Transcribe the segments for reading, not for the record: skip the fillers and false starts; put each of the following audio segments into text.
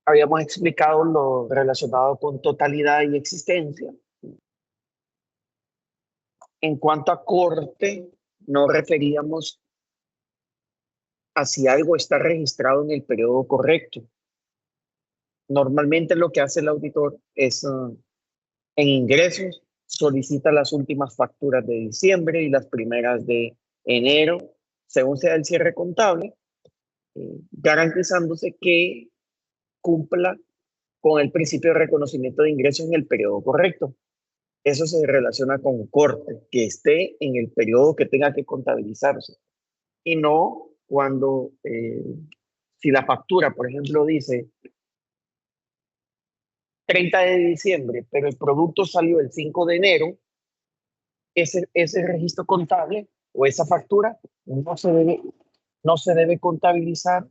habíamos explicado lo relacionado con totalidad y existencia. En cuanto a corte, nos referíamos a si algo está registrado en el periodo correcto. Normalmente lo que hace el auditor es, en ingresos, solicita las últimas facturas de diciembre y las primeras de enero, según sea el cierre contable, garantizándose que cumpla con el principio de reconocimiento de ingresos en el periodo correcto. Eso se relaciona con corte, que esté en el periodo que tenga que contabilizarse. Y no cuando, si la factura, por ejemplo, dice 30 de diciembre, pero el producto salió el 5 de enero, ese registro contable o esa factura no se debe contabilizar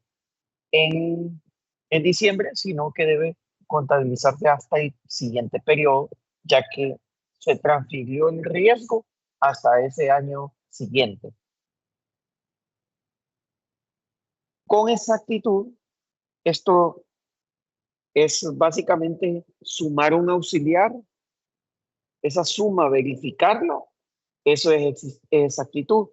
en diciembre, sino que debe contabilizarse hasta el siguiente periodo, ya que se transfirió el riesgo hasta ese año siguiente. Con exactitud, esto es básicamente sumar un auxiliar, esa suma verificarlo, eso es exactitud.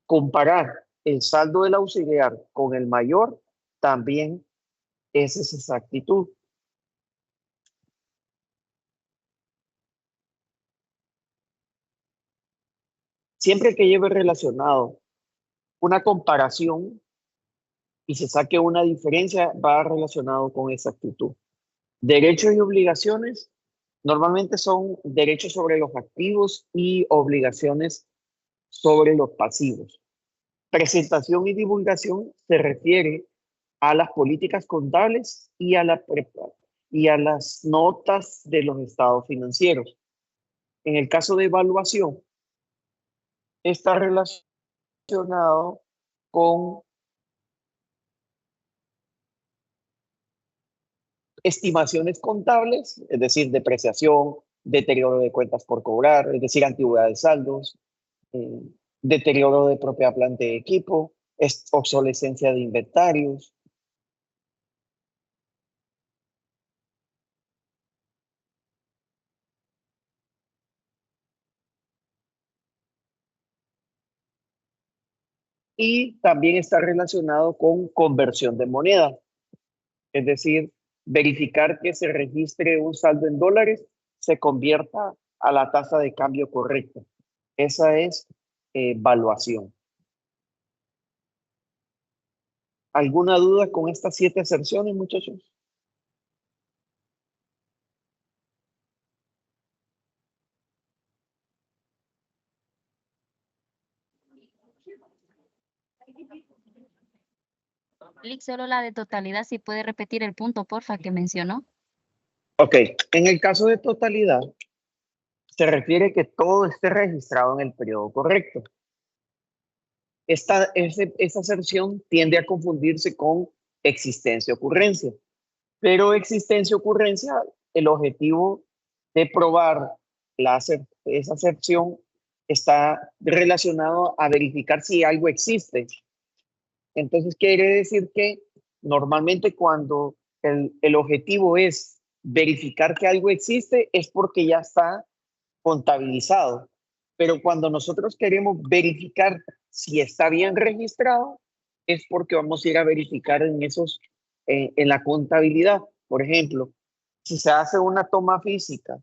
Comparar el saldo del auxiliar con el mayor también es esa exactitud. Siempre que lleve relacionado una comparación y se saque una diferencia, va relacionado con exactitud. Derechos y obligaciones normalmente son derechos sobre los activos y obligaciones sobre los pasivos. Presentación y divulgación se refiere a las políticas contables y a las notas de los estados financieros. En el caso de evaluación, está relacionado con estimaciones contables, es decir, depreciación, deterioro de cuentas por cobrar, es decir, antigüedad de saldos, eh, deterioro de propiedad, planta y equipo, obsolescencia de inventarios. Y también está relacionado con conversión de moneda, es decir, verificar que se registre un saldo en dólares, se convierta a la tasa de cambio correcta. Esa es evaluación. ¿Alguna duda con estas 7 aserciones, muchachos? Lick, solo la de totalidad, si puede repetir el punto, porfa, que mencionó. Ok, en el caso de totalidad, se refiere que todo esté registrado en el periodo correcto. Esta aserción tiende a confundirse con existencia-ocurrencia, pero existencia-ocurrencia, el objetivo de probar esa aserción está relacionado a verificar si algo existe. Entonces quiere decir que normalmente cuando el objetivo es verificar que algo existe es porque ya está contabilizado. Pero cuando nosotros queremos verificar si está bien registrado, es porque vamos a ir a verificar en la contabilidad. Por ejemplo, si se hace una toma física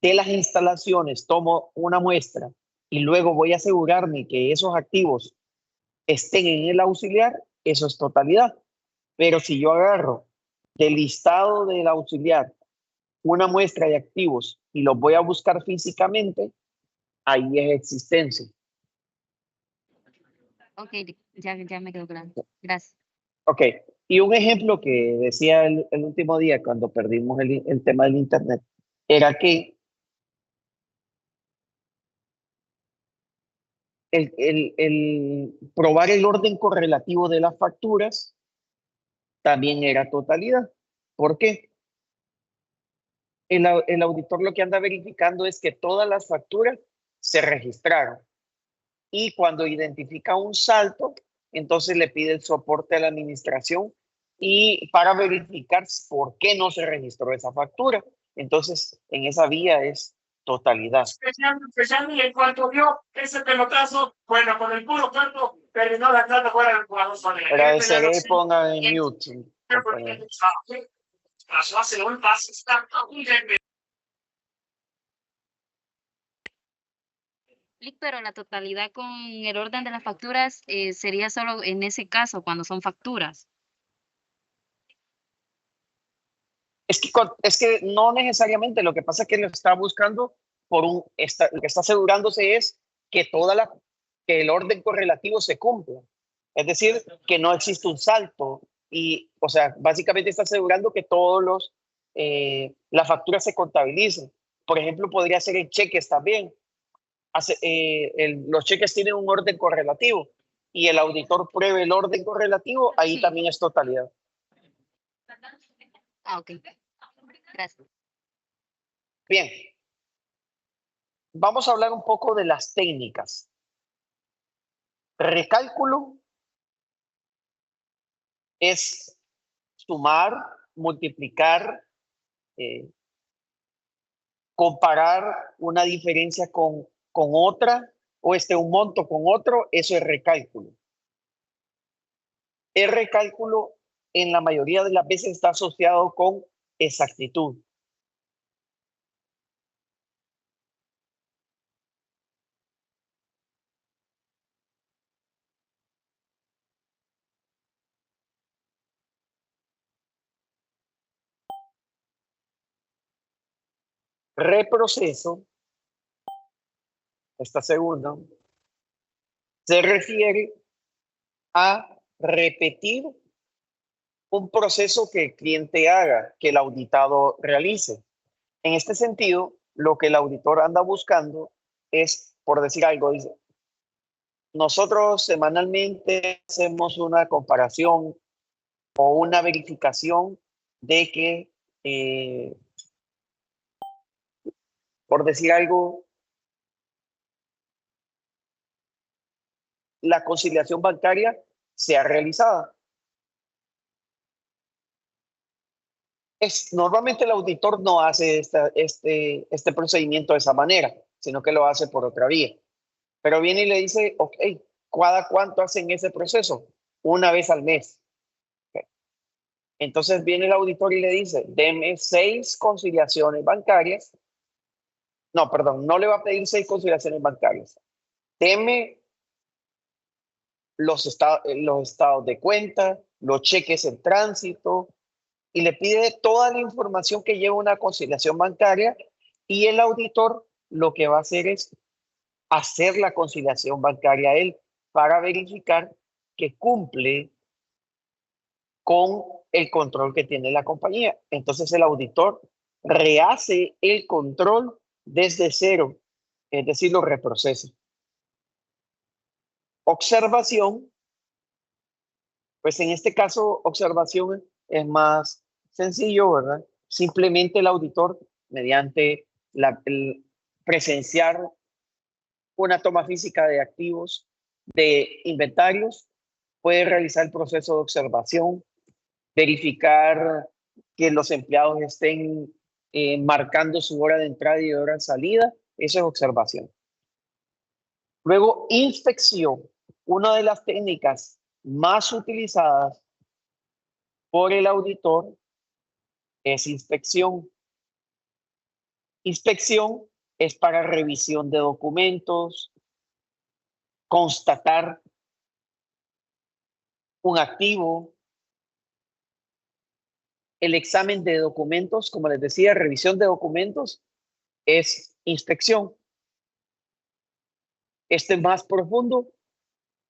de las instalaciones, tomo una muestra y luego voy a asegurarme que esos activos estén en el auxiliar, eso es totalidad. Pero si yo agarro del listado del auxiliar una muestra de activos y los voy a buscar físicamente, ahí es existencia. Ok, ya me quedó claro. Gracias. Ok, y un ejemplo que decía el último día cuando perdimos el tema del internet, era que el probar el orden correlativo de las facturas también era totalidad. ¿Por qué? El auditor lo que anda verificando es que todas las facturas se registraron. Y cuando identifica un salto, entonces le pide el soporte a la administración y para verificar por qué no se registró esa factura. Entonces, en esa vía es totalidad. Special, y en cuanto vio ese pelotazo, bueno, con el puro cuerpo, terminó lanzando fuera del jugador Soler. Agradeceré, pongan en mute. Pasó a hacer un pase, está Pero la totalidad con el orden de las facturas sería solo en ese caso, cuando son facturas. Es que no necesariamente, lo que pasa es que lo está buscando lo que está asegurándose es que que el orden correlativo se cumpla. Es decir, que no existe un salto y, o sea, básicamente está asegurando que las facturas se contabilicen. Por ejemplo, podría ser en cheques también. Los cheques tienen un orden correlativo y el auditor pruebe el orden correlativo, ahí Sí. también es totalidad. Ok. Gracias. Bien. Vamos a hablar un poco de las técnicas. Recálculo es sumar, multiplicar, comparar una diferencia con otra, o un monto con otro, eso es recálculo. El recálculo en la mayoría de las veces está asociado con exactitud. Reproceso, esta segunda, se refiere a repetir un proceso que el cliente haga, que el auditado realice. En este sentido, lo que el auditor anda buscando es, por decir algo, dice, nosotros semanalmente hacemos una comparación o una verificación de que, por decir algo, la conciliación bancaria sea realizada. Normalmente el auditor no hace este procedimiento de esa manera, sino que lo hace por otra vía. Pero viene y le dice, ok, ¿cada cuánto hacen ese proceso? Una vez al mes. Okay. Entonces viene el auditor y le dice, deme 6 conciliaciones bancarias. No, perdón, no le va a pedir 6 conciliaciones bancarias. Deme los estados de cuenta, los cheques en tránsito, y le pide toda la información que lleva una conciliación bancaria, y el auditor lo que va a hacer es hacer la conciliación bancaria él para verificar que cumple con el control que tiene la compañía. Entonces el auditor rehace el control desde cero, es decir, lo reprocesa. Observación, pues en este caso observación es más sencillo, ¿verdad? Simplemente el auditor, mediante el presenciar una toma física de activos, de inventarios, puede realizar el proceso de observación, verificar que los empleados estén marcando su hora de entrada y hora de salida. Eso es observación. Luego, inspección. Una de las técnicas más utilizadas por el auditor es inspección. Inspección es para revisión de documentos, constatar un activo. El examen de documentos, como les decía, revisión de documentos es inspección. Este es más profundo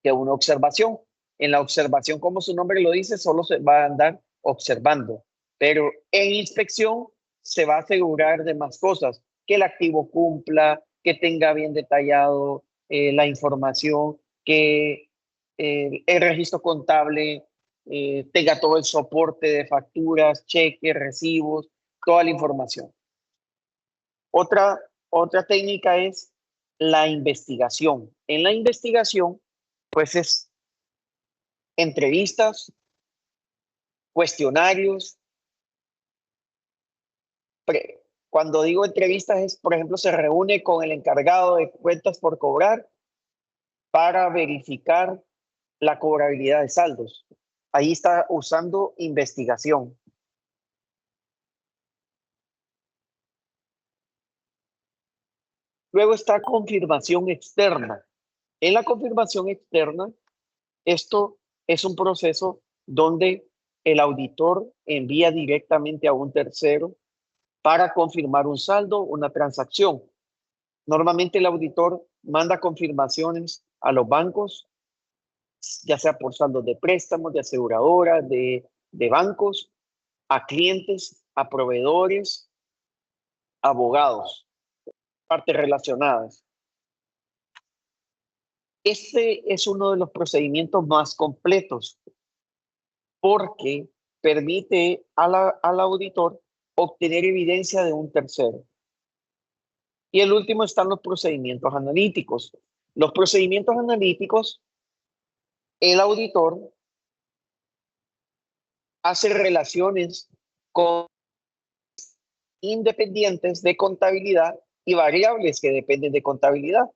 que una observación. En la observación, como su nombre lo dice, solo se va a andar observando, pero en inspección se va a asegurar de más cosas, que el activo cumpla, que tenga bien detallado la información, que el registro contable tenga todo el soporte de facturas, cheques, recibos, toda la información. Otra técnica es la investigación. En la investigación, pues es entrevistas, cuestionarios. Cuando digo entrevistas es, por ejemplo, se reúne con el encargado de cuentas por cobrar para verificar la cobrabilidad de saldos. Ahí está usando investigación. Luego está confirmación externa. En la confirmación externa, esto es un proceso donde el auditor envía directamente a un tercero para confirmar un saldo, una transacción. Normalmente el auditor manda confirmaciones a los bancos, ya sea por saldos de préstamos, de aseguradoras, de bancos, a clientes, a proveedores, abogados, partes relacionadas. Este es uno de los procedimientos más completos porque permite al auditor obtener evidencia de un tercero. Y el último están los procedimientos analíticos. Los procedimientos analíticos, el auditor hace relaciones con independientes de contabilidad y variables que dependen de contabilidad.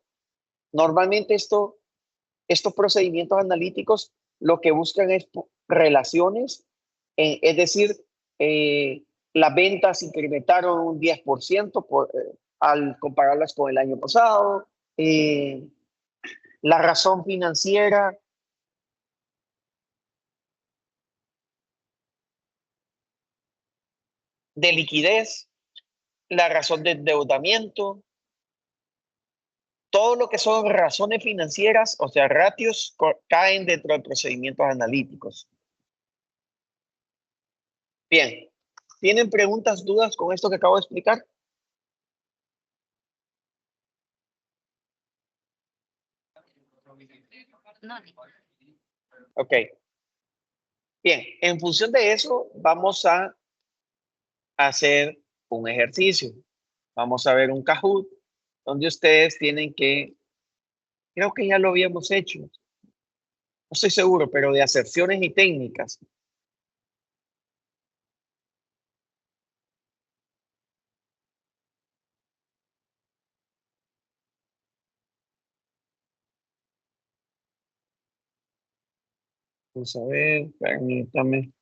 Normalmente estos procedimientos analíticos lo que buscan es relaciones, es decir, las ventas incrementaron un 10% al compararlas con el año pasado, la razón financiera de liquidez, la razón de endeudamiento, todo lo que son razones financieras, o sea, ratios, caen dentro de procedimientos analíticos. Bien, ¿tienen preguntas, dudas con esto que acabo de explicar? No, Ok. Bien, en función de eso, vamos a hacer un ejercicio. Vamos a ver un Kahoot, donde ustedes tienen que, creo que ya lo habíamos hecho, no estoy seguro, pero de aserciones y técnicas. Vamos a ver, permítame.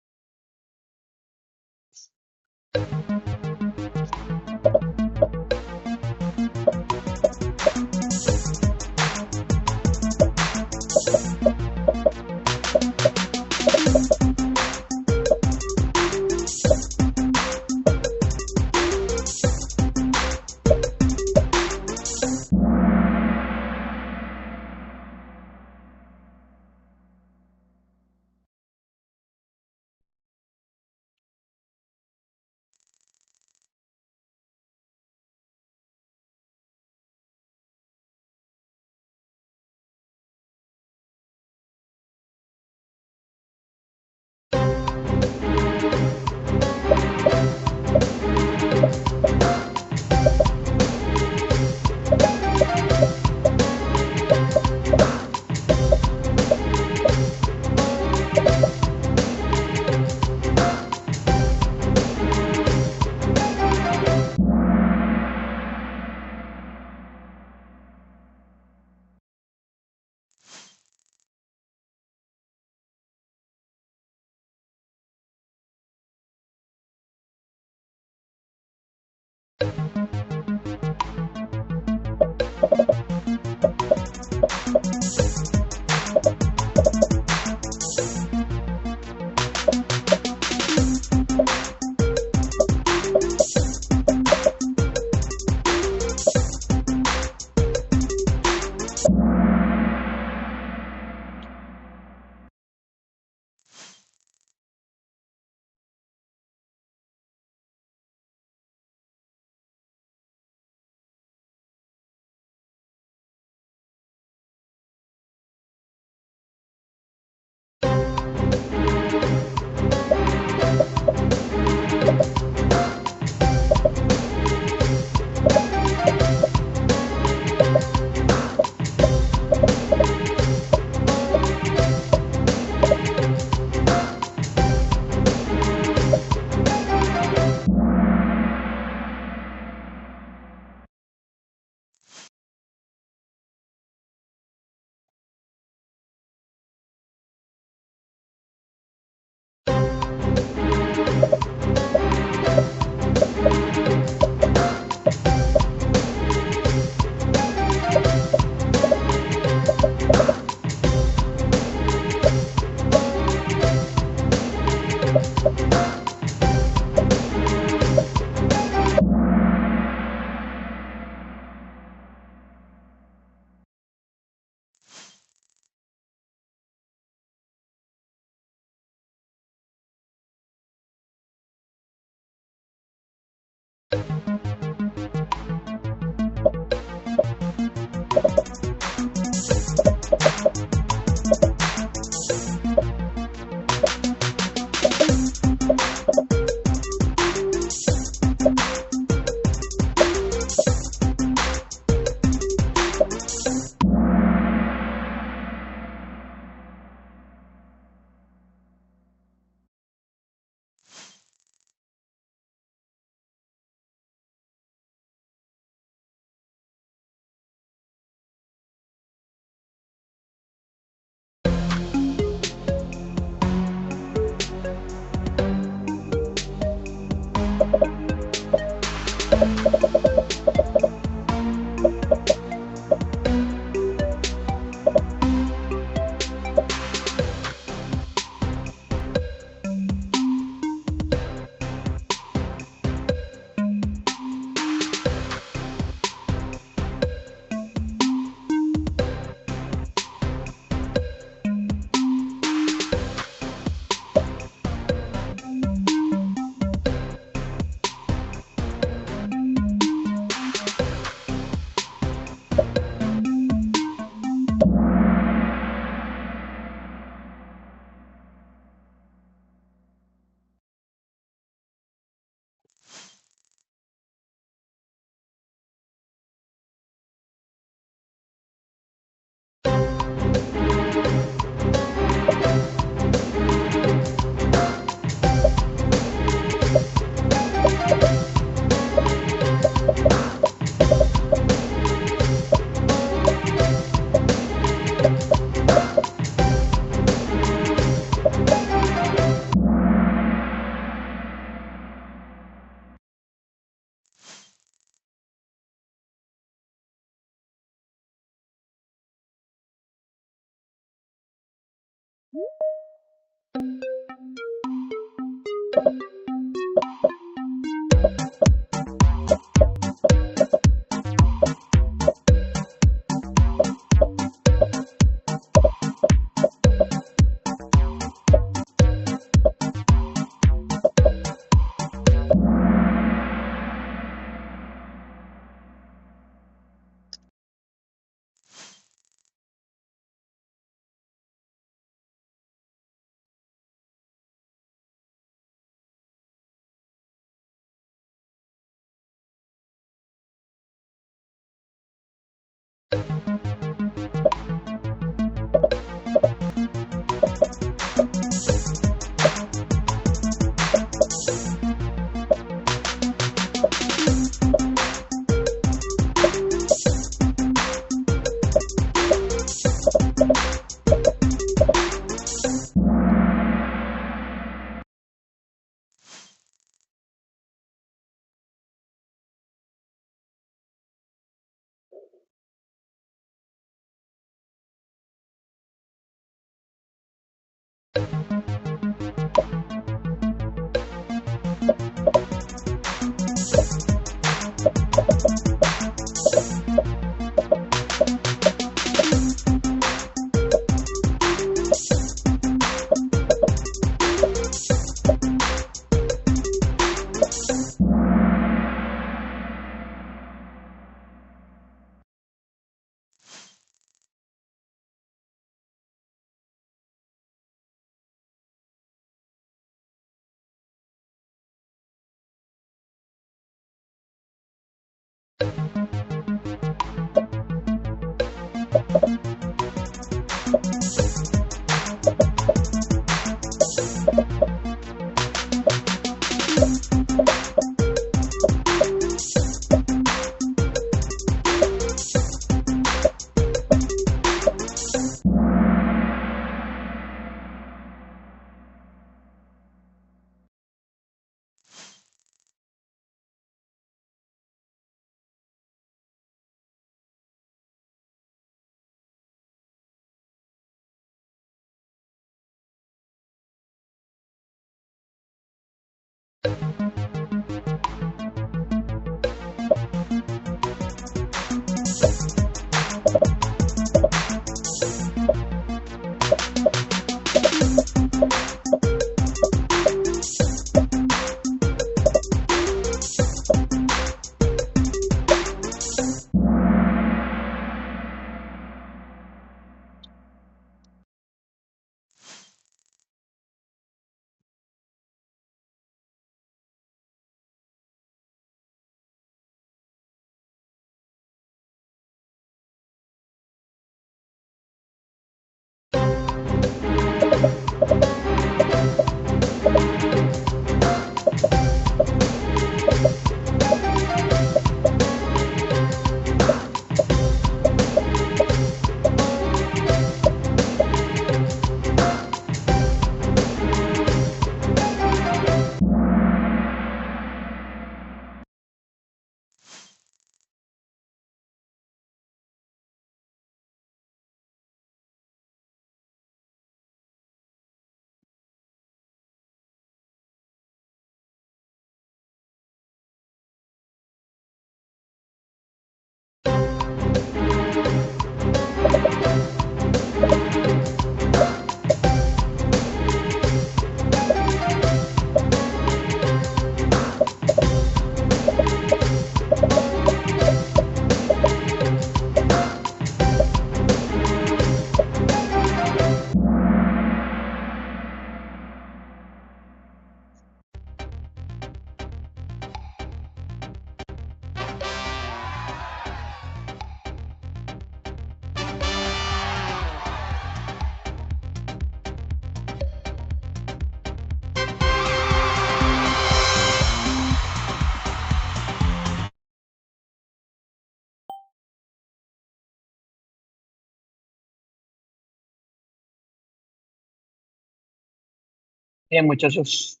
Bien, muchachos,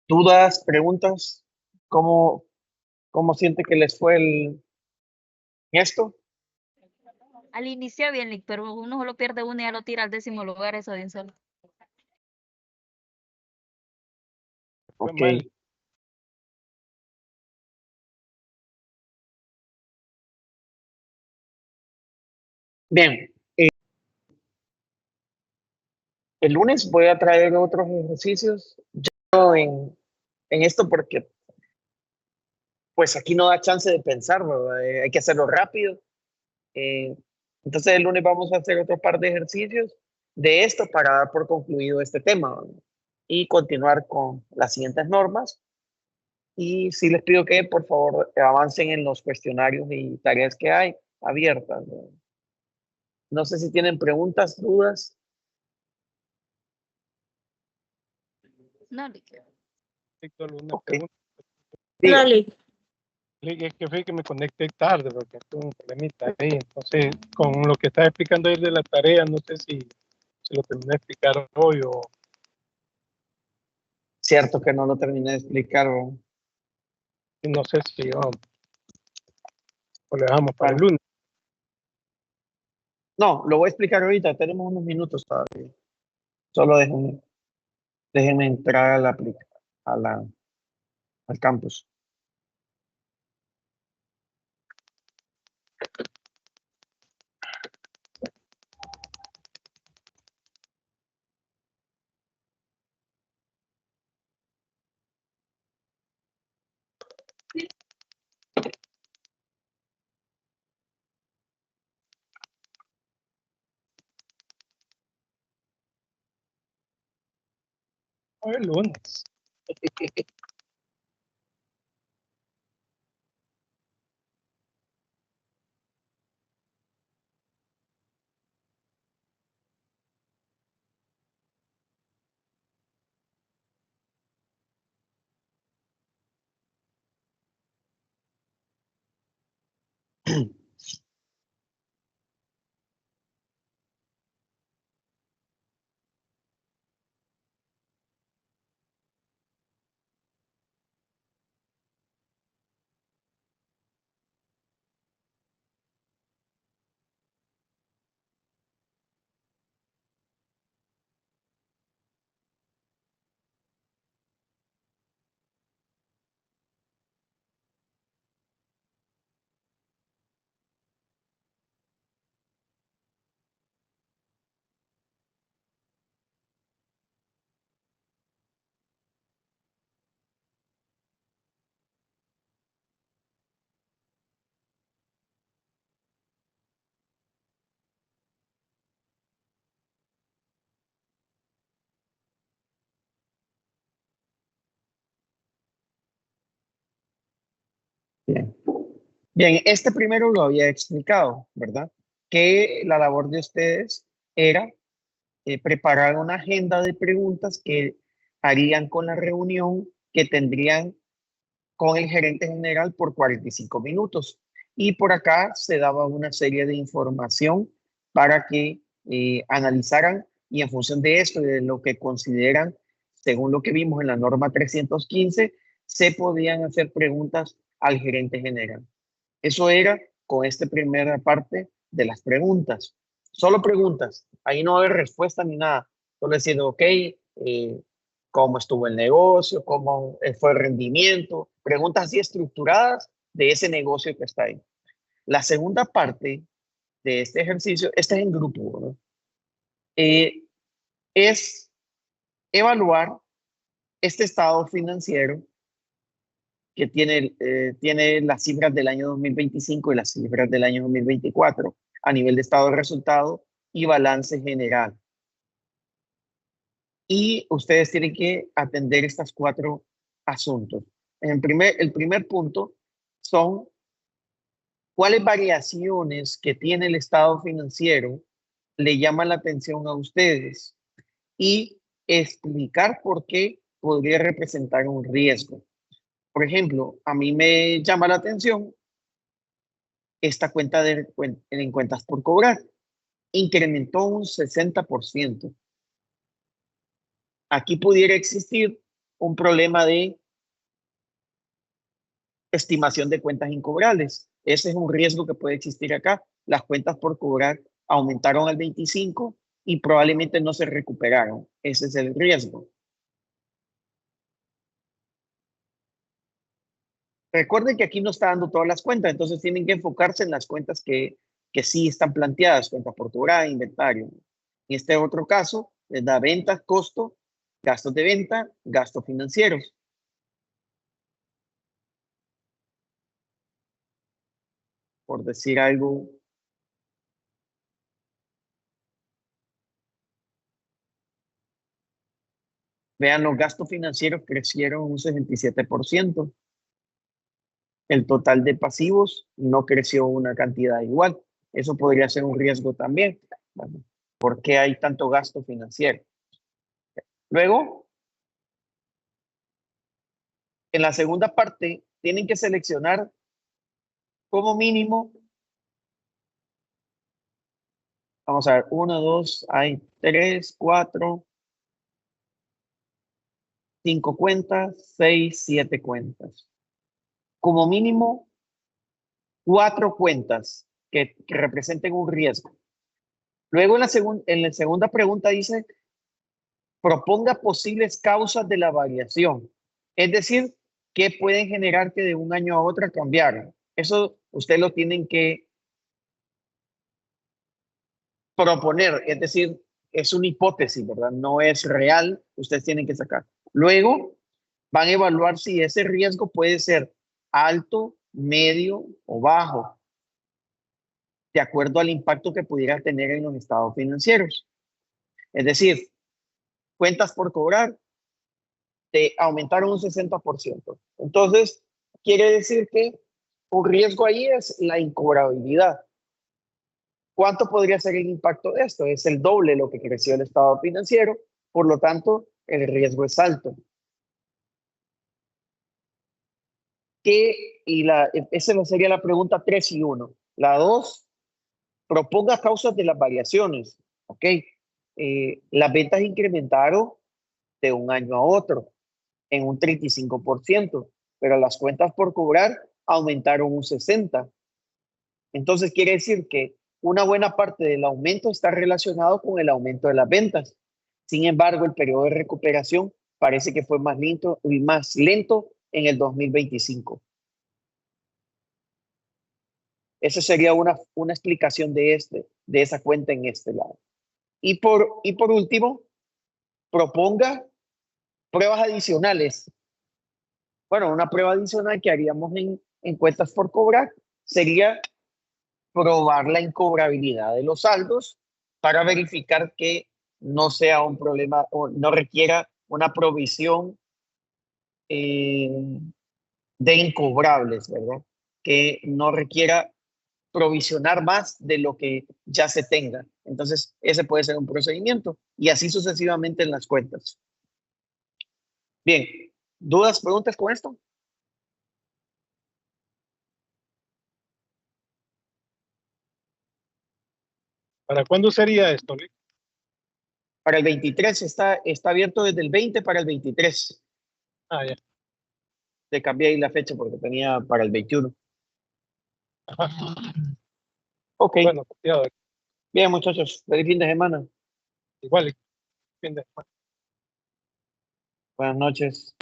dudas, preguntas, ¿cómo, cómo siente que les fue esto? Al inicio bien, Lick, pero uno solo pierde uno y ya lo tira al 10.º lugar, eso de un solo. Fue Ok. mal. Bien. El lunes voy a traer otros ejercicios. Yo en esto porque pues aquí no da chance de pensar, ¿verdad? Hay que hacerlo rápido. Eh, entonces el lunes vamos a hacer otro par de ejercicios de esto para dar por concluido este tema, ¿verdad? Y continuar con las siguientes normas. Y sí les pido que por favor avancen en los cuestionarios y tareas que hay abiertas, ¿verdad? No sé si tienen preguntas, dudas. No, le queda. Víctor, una Ok. pregunta. Diga. Es que fue que me conecté tarde porque tuve un problemita ahí. Entonces, con lo que estaba explicando él de la tarea, no sé si lo terminé de explicar hoy o Cierto que no lo terminé de explicar, ¿verdad? no sé si o lo dejamos para el Bueno, lunes. no, lo voy a explicar ahorita. Tenemos unos minutos todavía. Solo déjenme entrar a a la, al campus. O el lunes. Bien. Bien, este primero lo había explicado, ¿verdad? Que la labor de ustedes era preparar una agenda de preguntas que harían con la reunión que tendrían con el gerente general por 45 minutos. Y por acá se daba una serie de información para que analizaran y en función de esto y de lo que consideran, según lo que vimos en la norma 315, se podían hacer preguntas al gerente general. Eso era con esta primera parte de las preguntas. Solo preguntas. Ahí no hay respuesta ni nada. Solo decir, ok, cómo estuvo el negocio, cómo fue el rendimiento. Preguntas así estructuradas de ese negocio que está ahí. La segunda parte de este ejercicio, este es en grupo, ¿no? Es evaluar este estado financiero que tiene las cifras del año 2025 y las cifras del año 2024 a nivel de estado de resultado y balance general. Y ustedes tienen que atender estos cuatro asuntos. El primer punto son cuáles variaciones que tiene el estado financiero le llaman la atención a ustedes y explicar por qué podría representar un riesgo. Por ejemplo, a mí me llama la atención esta cuenta en cuentas por cobrar. Incrementó un 60%. Aquí pudiera existir un problema de estimación de cuentas incobrables. Ese es un riesgo que puede existir acá. Las cuentas por cobrar aumentaron al 25 y probablemente no se recuperaron. Ese es el riesgo. Recuerden que aquí no está dando todas las cuentas, entonces tienen que enfocarse en las cuentas que sí están planteadas, cuenta por cobrada, inventario. En este otro caso, les da ventas, costo, gastos de venta, gastos financieros. Por decir algo. Vean, los gastos financieros crecieron un 67%. El total de pasivos no creció una cantidad igual. Eso podría ser un riesgo también. Bueno, ¿por qué hay tanto gasto financiero? Luego, en la segunda parte, tienen que seleccionar como mínimo. Vamos a ver, 1, 2, hay 3, 4, 5 cuentas, 6, 7 cuentas. Como mínimo, 4 cuentas que representen un riesgo. Luego en la segunda pregunta dice, proponga posibles causas de la variación. Es decir, ¿qué pueden generar que de un año a otro cambiaron? Eso usted lo tienen que proponer, es decir, es una hipótesis, ¿verdad? No es real, ustedes tienen que sacar. Luego van a evaluar si ese riesgo puede ser alto, medio o bajo, de acuerdo al impacto que pudiera tener en los estados financieros. Es decir, cuentas por cobrar te aumentaron un 60%. Entonces, quiere decir que un riesgo ahí es la incobrabilidad. ¿Cuánto podría ser el impacto de esto? Es el doble de lo que creció el estado financiero, por lo tanto, el riesgo es alto. Esa sería la pregunta 3 y 1. La 2, proponga causas de las variaciones. Ok, las ventas incrementaron de un año a otro en un 35%, pero las cuentas por cobrar aumentaron un 60%. Entonces quiere decir que una buena parte del aumento está relacionado con el aumento de las ventas. Sin embargo, el periodo de recuperación parece que fue más lento en el 2025. Esa sería una explicación de esa cuenta en este lado. Y por último, proponga pruebas adicionales. Bueno, una prueba adicional que haríamos en cuentas por cobrar sería probar la incobrabilidad de los saldos para verificar que no sea un problema o no requiera una provisión de incobrables, ¿verdad? Que no requiera provisionar más de lo que ya se tenga. Entonces, ese puede ser un procedimiento y así sucesivamente en las cuentas. Bien, ¿dudas, preguntas con esto? ¿Para cuándo sería esto, Lick? Para el 23 está abierto desde el 20 para el 23. Ah, ya. Le cambié ahí la fecha porque tenía para el 21. Ok. Bueno, copiado. Bien, muchachos. Feliz fin de semana. Igual, fin de semana. Buenas noches.